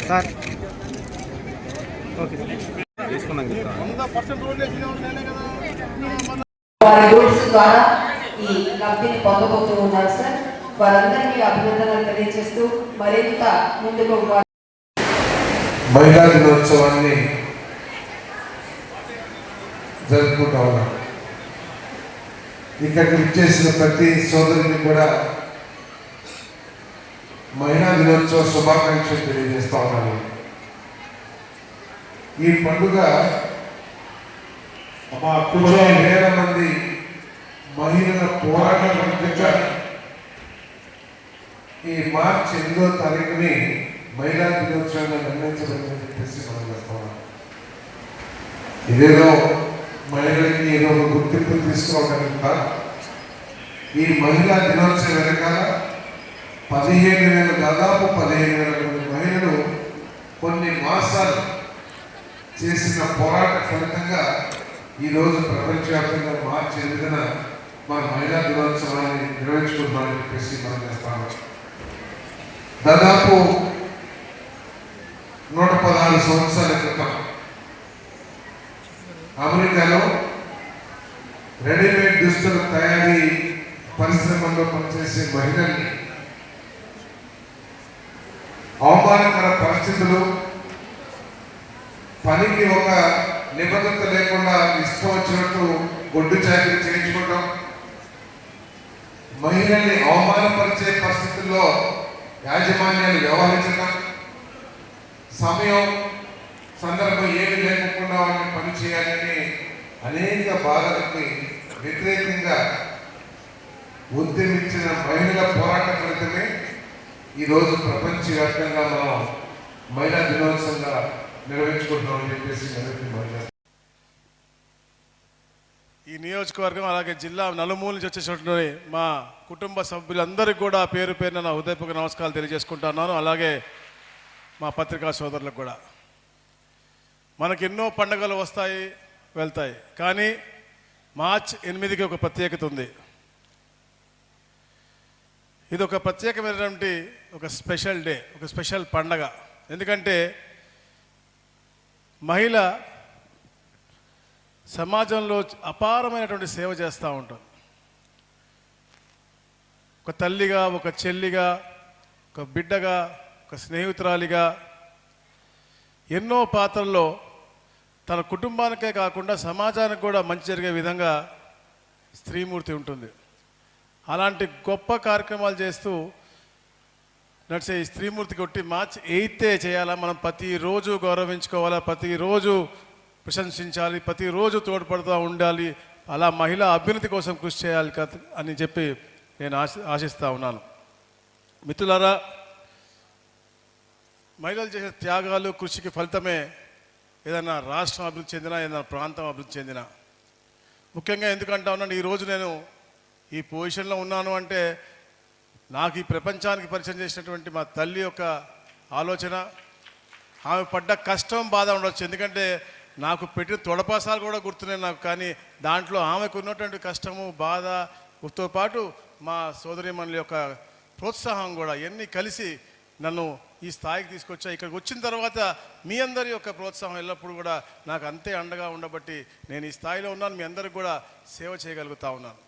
Sir okay వారి rules ద్వారా ఈ లబ్ధిని పొందబోతూ ఉన్నారు సార్. వారందరికీ అభినందనలు తెలియజేస్తూ మరింత ముందుకు మహిళా దినోత్సవాన్ని జరుపుకుంటా ఉన్నాం. ఇక్కడికి విచ్చేసిన ప్రతి సోదరుని కూడా మహిళా దినోత్సవ శుభాకాంక్షలు తెలియజేస్తా ఉన్నాను. ఈ పండుగ వేల మంది మహిళల పోరాటం ఫలితంగా ఈ మార్చి 8వ తారీఖుని మహిళా దినోత్సవాన్ని నిర్ణయించబడిందని చెప్పేసి మనం చెప్తున్నాం. ఇదేదో మహిళలకి ఏదో ఒక గుర్తింపు తీసుకోవడానికి కాదు. ఈ మహిళా దినోత్సవం వెనకాల 15,000 దాదాపు 15,000 మంది మహిళలు కొన్ని మాసాలు చేసిన పోరాట ఫలితంగా ఈరోజు ప్రపంచవ్యాప్తంగా మార్చి 8న మన మహిళా దినోత్సవాన్ని నిర్వహించుకుంటున్నామని చెప్పేసి మనం చేస్తాము. దాదాపు 116 సంవత్సరాల క్రితం అమెరికాలో రెడీమేడ్ దుస్తుల తయారీ పరిశ్రమల్లో పనిచేసే మహిళల్ని అవమానకర పరిస్థితులు, పనికి ఒక నిబద్ధత లేకుండా ఇష్టం వచ్చినట్టు గొడ్డు చాకరీ చేయించుకోవడం, మహిళల్ని అవమానపరిచే పరిస్థితుల్లో యాజమాన్యాలు వ్యవహరించడం, సమయం సందర్భం ఏమి లేకుండా వాళ్ళని పని చేయాలని అనేక బాధలకి వ్యతిరేకంగా ఉద్యమించిన మహిళల పోరాట ఫలితమే ఈరోజు ప్రపంచవ్యాప్తంగా మనం మహిళా దినోత్సవంగా నిర్వహించుకుంటున్నామని చెప్పేసి ఈ నియోజకవర్గం అలాగే జిల్లా నలుమూల నుంచి వచ్చేసినటువంటి మా కుటుంబ సభ్యులందరికీ కూడా పేరు పేరున నా హృదయపూర్వక నమస్కారాలు తెలియజేసుకుంటున్నాను. అలాగే మా పత్రికా సోదరులకు కూడా. మనకి ఎన్నో పండుగలు వస్తాయి వెళ్తాయి, కానీ మార్చి 8కి ఒక ప్రత్యేకత ఉంది. ఇది ఒక ప్రత్యేకమైనటువంటి ఒక స్పెషల్ డే, ఒక స్పెషల్ పండగ. ఎందుకంటే మహిళ సమాజంలో అపారమైనటువంటి సేవ చేస్తూ ఉంటాం. ఒక తల్లిగా, ఒక చెల్లిగా, ఒక బిడ్డగా, ఒక స్నేహితురాలిగా ఎన్నో పాత్రల్లో తన కుటుంబానికే కాకుండా సమాజానికి కూడా మంచి జరిగే విధంగా స్త్రీమూర్తి ఉంటుంది. అలాంటి గొప్ప కార్యక్రమాలు చేస్తూ నడిచే ఈ స్త్రీమూర్తి కొట్టి మార్చి 8 చేయాలా, మనం ప్రతిరోజు గౌరవించుకోవాలా, ప్రతిరోజు ప్రశంసించాలి, ప్రతిరోజు తోడ్పడుతూ ఉండాలి, అలా మహిళా అభ్యున్నతి కోసం కృషి చేయాలి అని చెప్పి నేను ఆశిస్తూ ఉన్నాను. మిత్రులారా, మహిళలు చేసే త్యాగాలు, కృషికి ఫలితమే ఏదైనా రాష్ట్రం అభివృద్ధి చెందినా, ఏదైనా ప్రాంతం అభివృద్ధి చెందినా. ముఖ్యంగా ఎందుకంటా ఉన్నాను, ఈరోజు నేను ఈ పొజిషన్లో ఉన్నాను అంటే నాకు ఈ ప్రపంచానికి పరిచయం చేసినటువంటి మా తల్లి యొక్క ఆలోచన, ఆమె పడ్డ కష్టం, బాధ ఉండొచ్చు. ఎందుకంటే నాకు పెట్టిన తొడపాసాలు కూడా గుర్తున్నాయి నాకు, కానీ దాంట్లో ఆమెకు ఉన్నటువంటి కష్టము, బాధతో పాటు మా సోదరీమణుల యొక్క ప్రోత్సాహం కూడా ఇవన్నీ కలిసి నన్ను ఈ స్థాయికి తీసుకొచ్చా. ఇక్కడికి వచ్చిన తర్వాత మీ అందరి యొక్క ప్రోత్సాహం ఎల్లప్పుడూ కూడా నాకు అంతే అండగా ఉండబట్టి నేను ఈ స్థాయిలో ఉన్నాను, మీ అందరికి కూడా సేవ చేయగలుగుతా ఉన్నాను.